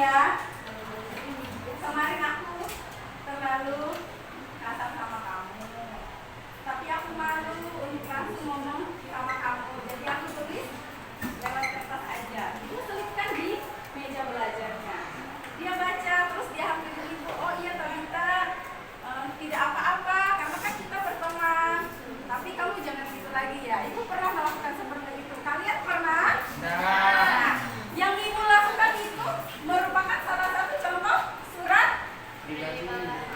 ya. Kemarin aku terlalu kasar sama kamu, tapi aku malu untuk langsung ngomong sama kamu. Jadi aku tulis lewat kertas aja. Ibu selipkan di meja belajarnya. Dia baca, terus dia hampir begitu. Oh iya Tabita, tidak apa-apa, karena kan kita berteman. Tapi kamu jangan gitu lagi ya. Ibu pernah melakukan seperti itu. Kalian pernah? Nah, yang ibu lakukan itu merupakan salah satu contoh surat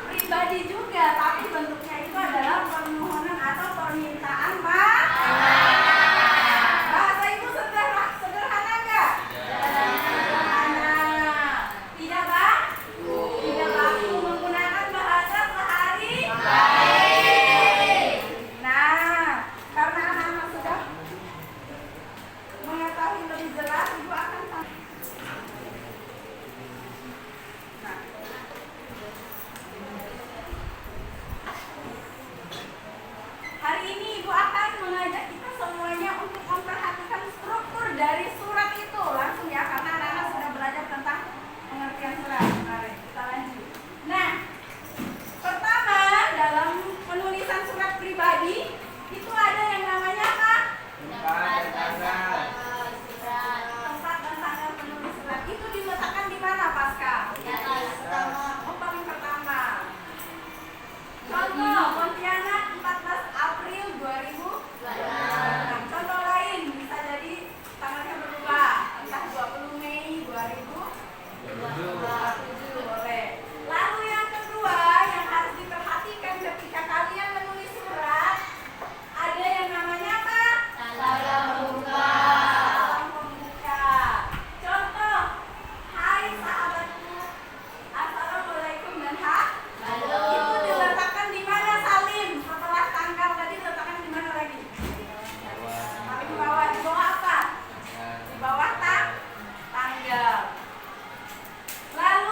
pribadi juga, tapi bentuknya itu adalah permohonan atau permintaan maaf. Bahasa ibu sederhana nggak? Sederhana. Tidak baku. Tidak baku, menggunakan bahasa sehari-hari. Nah, karena anak-anak sudah mengetahui lebih jelas, ibu akan hari ini ibu akan mengajak kita semuanya untuk memperhatikan struktur dari surat itu langsung ya, karena anak-anak sudah belajar tentang pengertian surat. Mari kita lanjut. Nah, pertama dalam penulisan surat pribadi itu ada yang namanya apa? Tempat dan tanggal penulis surat. Itu diletakkan di mana, Pascal? Oh, paling pertama. Contoh, Pontianak 14 April 2026. Contoh lain bisa jadi tanggalnya berubah, entah 20 Mei 2027 boleh. Lalu yang kedua yang harus diperhatikan ketika kalian menulis surat, ada yang namanya apa? Salam pembuka. Salam pembuka. Contoh, hai sahabatku, assalamualaikum dan halo. Itu diletakkan di mana, Salim? Setelah tanggal tadi diletakkan di mana lagi? Paling bawah. Di bawah apa? Di bawah tanggal. Lalu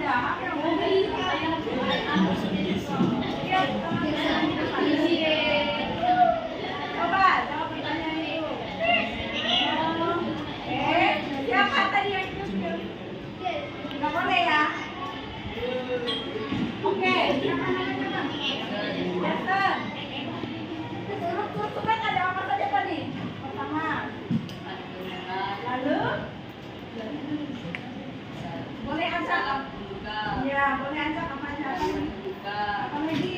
Hak yang mau beli. Iya, coba jawab pertanyaan itu. Siapa tadi yang kecil? Nggak boleh ya? Oke, siapa namanya? Jason. Huruf surat ada apa saja tadi? Pertama. Lalu? Boleh acak? Ya, boleh acak apa aja? Apa lagi?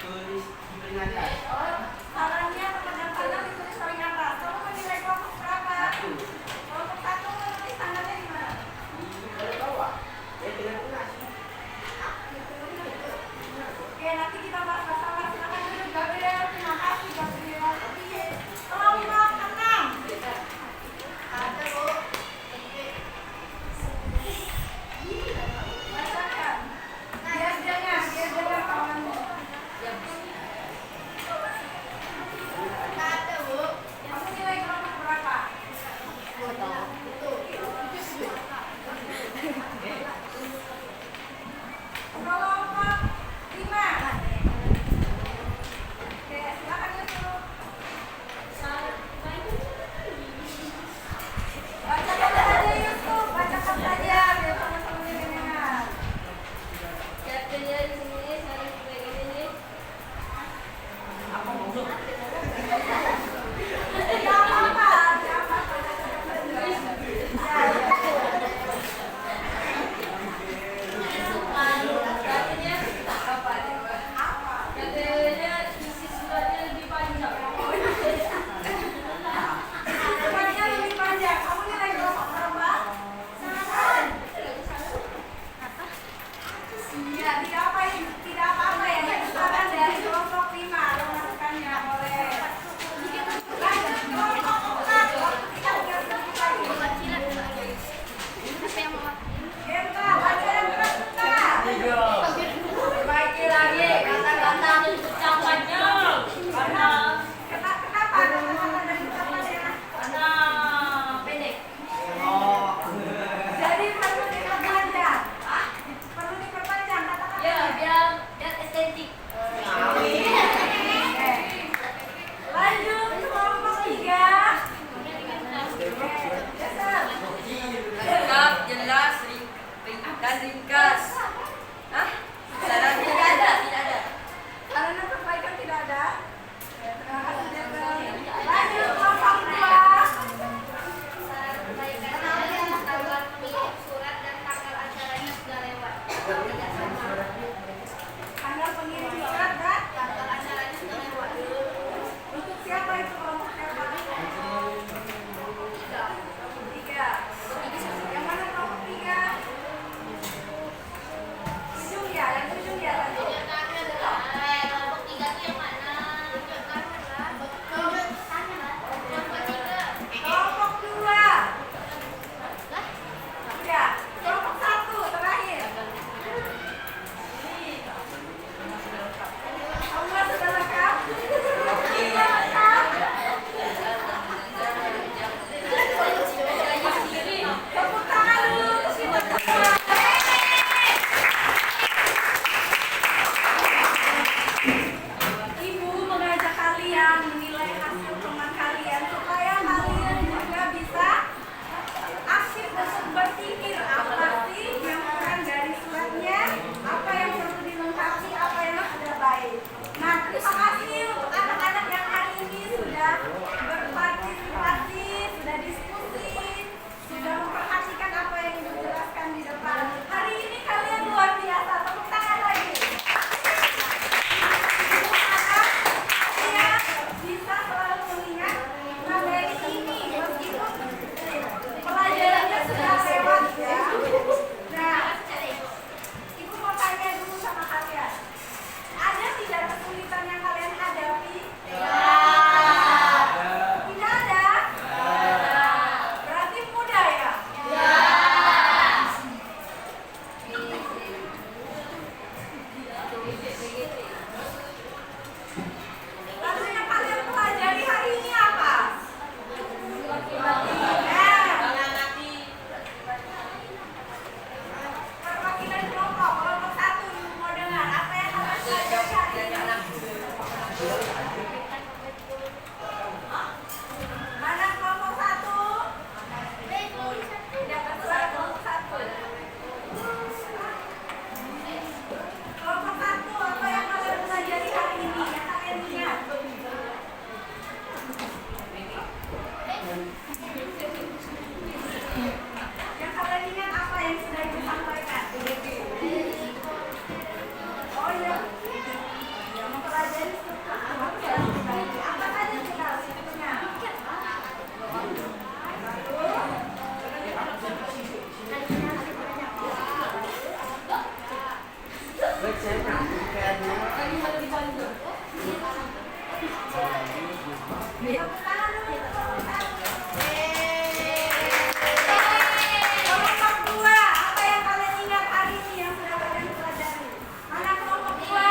tulis di peringatan. Oh, sarannya kepada kalian ditulis paling atas. Kamu menilai kelompok berapa? Kelompok satu menulis tanggalnya di mana? Di bawah. Tengah-tengah sih. Oke, nanti kita bahas masalah. Silakan dulu Gabriel. Terima kasih Gabriel. Oke, kelompok 6. Ada Bu. Bacakan. Biar jangan kawanmu. Ada Bu. Kamu nilai kelompok berapa? Kelompok 5. Oke, silakan Yusuf. Bacakan saja Yusuf, bacakan saja biar teman-teman yang dengar. Chapternya di sini saya pegang ini. Apa mau dong? Tidak apa-apa, tidak apa-apa. Chapternya Apa? chapternya isi suratnya lebih panjang. Suratnya lebih panjang. Kamu nilai kelompok berapa? Iya, tidak apa-apa ya. Itu saran dari kelompok 5. Memasukkannya boleh. Lanjut kelompok 4. Waktu kita tinggal sedikit lagi. Genta, baca yang keras bentar. Perbaiki lagi kata-kata ucapannya. Kenapa kata-kata dan ucapannya? Karena pendek. Jadi perlu diperpanjang. Perlu diperpanjang kata-kata. Ya, biar estetik. Oke. Lanjut kelompok 3. Geser. Lengkap, jelas, dan ringkas. Hah? Saran tidak ada. Sarana perbaikan tidak ada. Ya, terima kasih Jebel. Lanjut kelompok 2. Tanggal pengirim surat dan untuk siapa itu kelompok siapa? 3. Yang mana kelompok 3? 7 ya, yang 7 ya tadi. Kelompok 2. Ya, kelompok 1 terakhir. Saya pernah kayaknya. Tepuk tangan dulu, tepuk tangan. Kelompok dua, apa yang kalian ingat hari ini yang sudah kalian pelajari? Mana kelompok dua?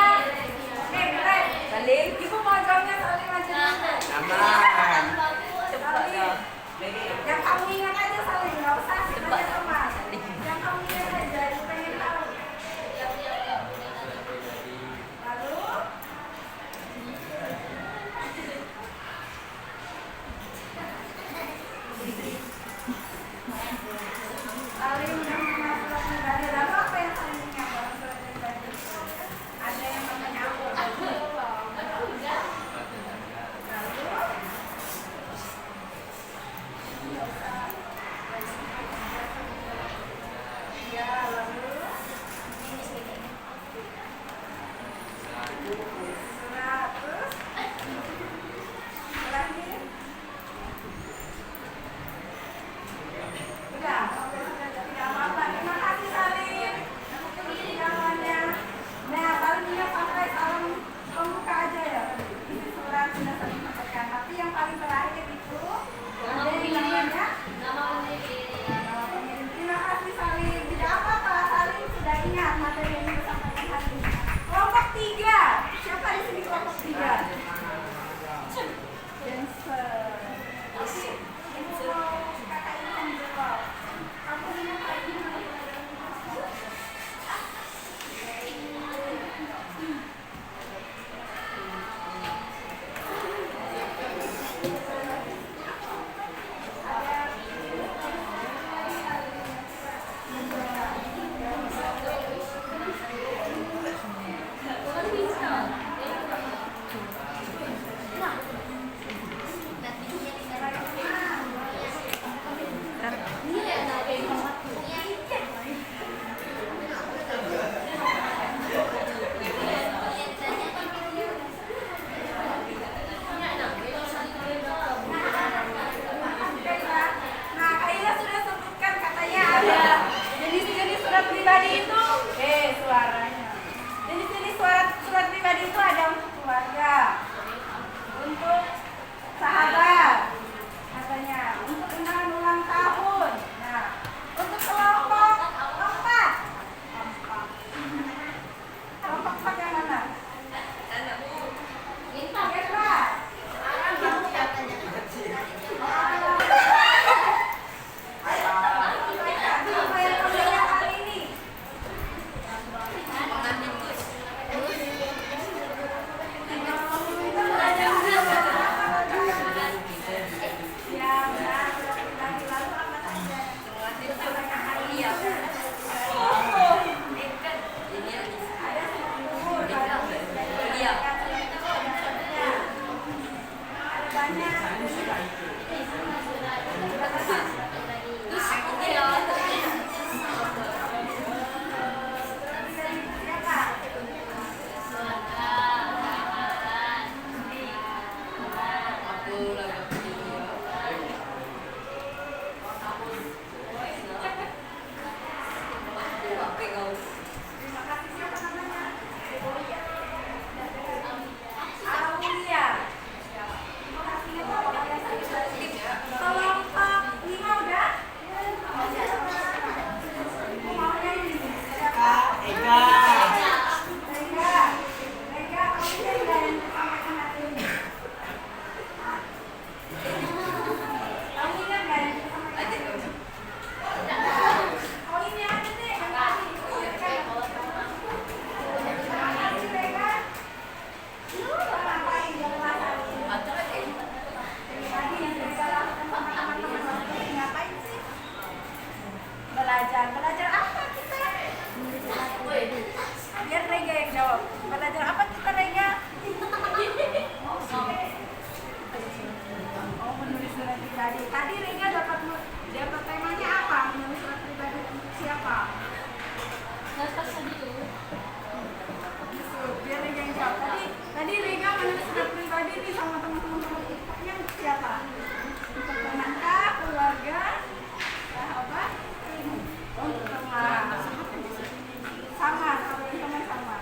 Oke, beres. Salim, ibu mau jawabnya Salim aja. Aman. Salim. Yang kamu ingat aja Salim, nggak usah tanya teman. Yang kamu ingat aja, ibu pengen tahu. Lalu? Salim udah mengenal surat pribadi. Lalu apa yang Salim ingat dalam surat pribadi? Ada yang namanya aku. Lalu? Ya, lalu surat terus terakhir udah tidak apa-apa. Terima kasih Salim untuk jawabannya. Nah, Salim punya sampai salam pembuka aja ya. Ini surat sudah Salim sampaikan. Tapi yang paling terakhir itu ada yang namanya nama pengirim. Terima kasih Salim. Tidak apa-apa, Salim sudah ingat materi yang disampaikan hari ini. Kelompok 3. Siapa di sini kelompok 3? Dancer. Ibu mau kakak ini menjawab. Kamu ingat hari ini mana pelajaran Nah, Kak Ila sudah sebutkan katanya ada jenis-jenis surat pribadi itu. Suaranya. Jenis-jenis surat pribadi itu ada untuk keluarga, untuk sahabat, katanya, untuk undangan ulang tahun. Nah, untuk kelompok 4. Kelompok 4 yang mana? Gendra. Apa yang kamu lihat hari ini? Itu belajar ya, benar. Lalu apa saja? Disampaikan hari ini ya. Ada 10, ada banyak. Siapa? Terima kasih. Siapa namanya? Aulia. Kelompok 5 udah? Maunya ini. Siapa? Ega. Rega, kamu ingat nggak yang disampaikan hari ini? Kamu ingat nggak yang disampaikan? Oh, ini aja deh. Yang tadi. Terima kasih Rega. Ngapain di kelas hari ini? Tadi yang Rega lakukan sama teman-teman waktu ini ngapain sih? Belajar. Belajar apa kita? Biar Rega yang jawab. Belajar apa kita Rega? Oh, menulis surat pribadi. Tadi Rega dapat temanya apa? Menulis surat pribadi untuk siapa? Yusuf. Biar Rega yang jawab. Tadi Rega menulis surat pribadi nih sama teman-teman TikToknya untuk siapa? Untuk teman kah? Keluarga? Sahabat? Untuk teman. Sama, teman sama.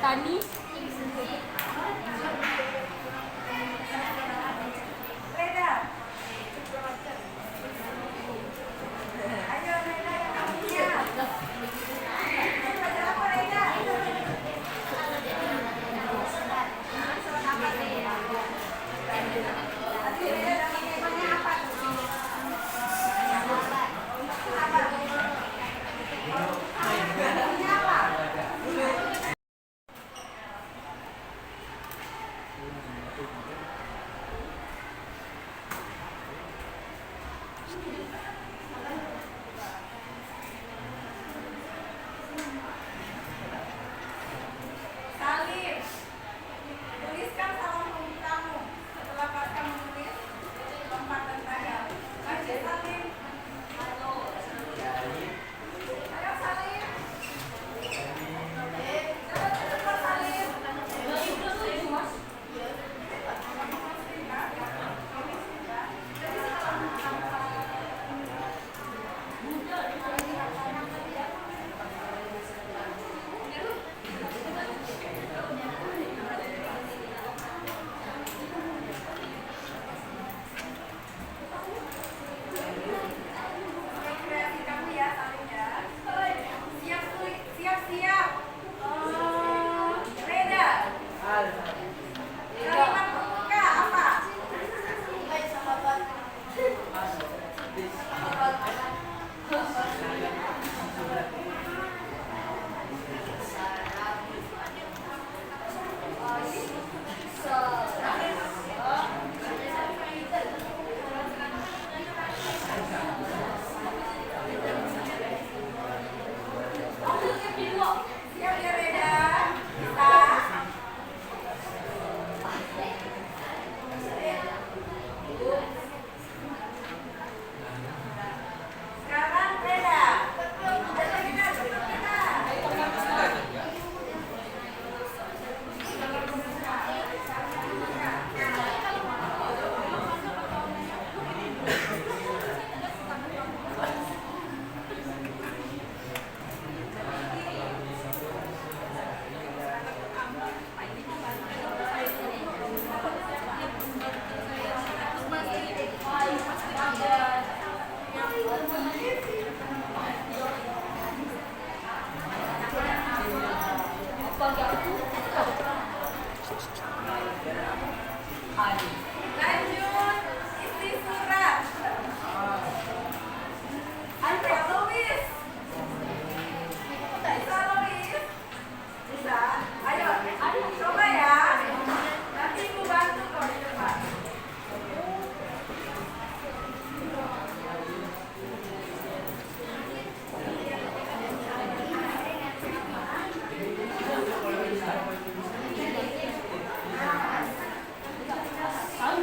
Tani. Reda. Ayo Reda yang kamunya. Baca apa Reda? Tadi Reda namanya apa? Apa? Namanya apa? Salim, tuliskan salam pembukamu. Setelah pasca menulis tempat dan tanggal. Baca Salim. Ayo Salim. Cepat Salim. Kreasi kamu ya Salim ya. Siap. Reda. Kalimat pembuka apa? Siap ya Reda. Bisa. Sekarang Reda. Ayo kita. Lanjut, isi surat. Andrea Louis. Bisa Louis? Bisa? Ayo, coba ya. Nanti ibu bantu kok di depan. Hah?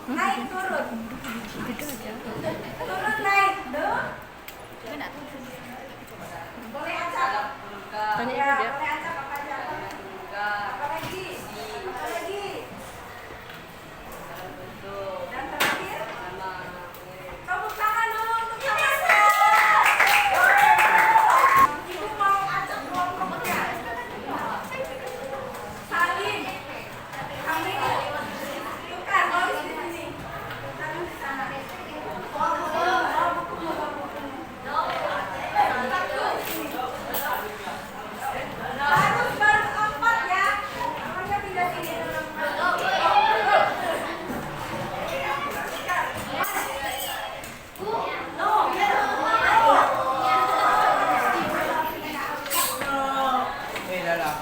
Naik turun. Turun naik. Duh. Boleh acak. Tanya Ya, ibu dia. boleh acak apa aja. Apa lagi? Apa lagi? Dan terakhir, tepuk tangan dulu untuk Yamasa. Ibu mau acak kelompoknya. Salim. Kami tukar baris di sini. Salim di sana. Baru empat ya. Namanya pindah sini. Eh, dah lah.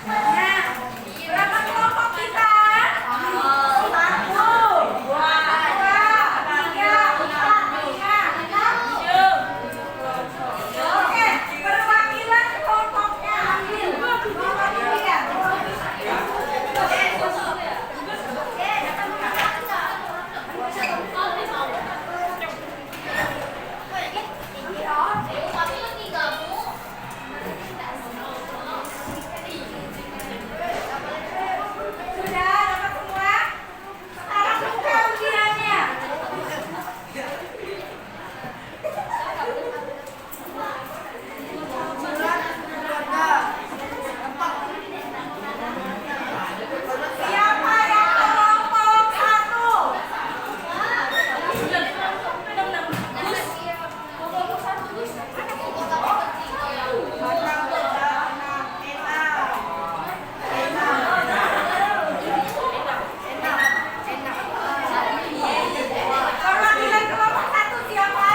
Nah, berapa kelompok kita? Satu, dua, tiga, empat, lima, enam. Oke, perwakilan kelompoknya ambil. Kelompok kalian. Sudah dapat semua? Sekarang buka ujiannya. Siapa yang kelompok satu? Perwakilan kelompok satu siapa?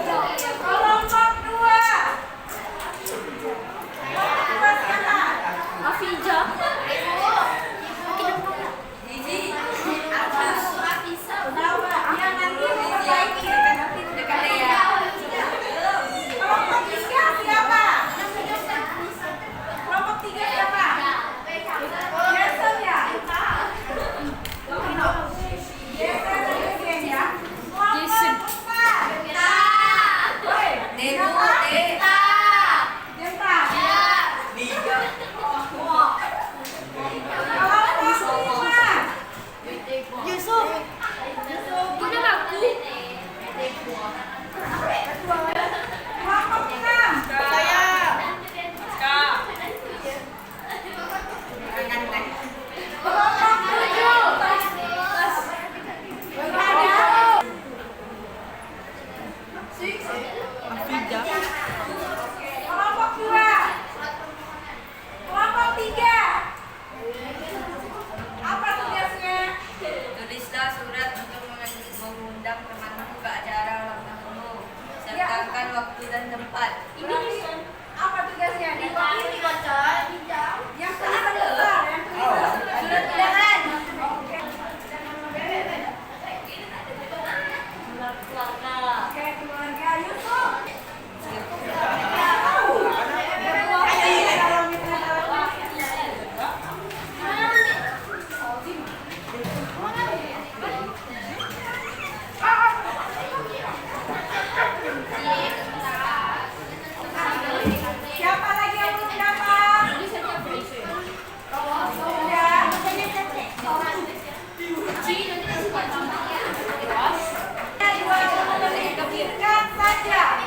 Kelompok dua. Kelompok dua siapa? Afija. Dia nanti memperbaiki. Kelompok tiga siapa? Kelompok tiga siapa? Jason ya? Jason dan Jason ya? Jason. Kelompok empat. Siapa? Jenta. Kelompok lima. Yusuf. Punya aku. Kelompok enam. Kelompok tujuh. Ada. Kelompok dua. Kelompok tiga. Apa tugasnya? Tulislah surat untuk mengundang temanmu ke acara ulang tahunmu. Sertakan waktu dan tempat. Berarti apa tugasnya? Di bawah ini yang tulisan besar, yang tulisan surat undangan. Oke. Oke, keluarga Yusuf. Siapa lagi yang belum dapat? Sudah. Dua menit singkat saja.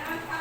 Jangan sampai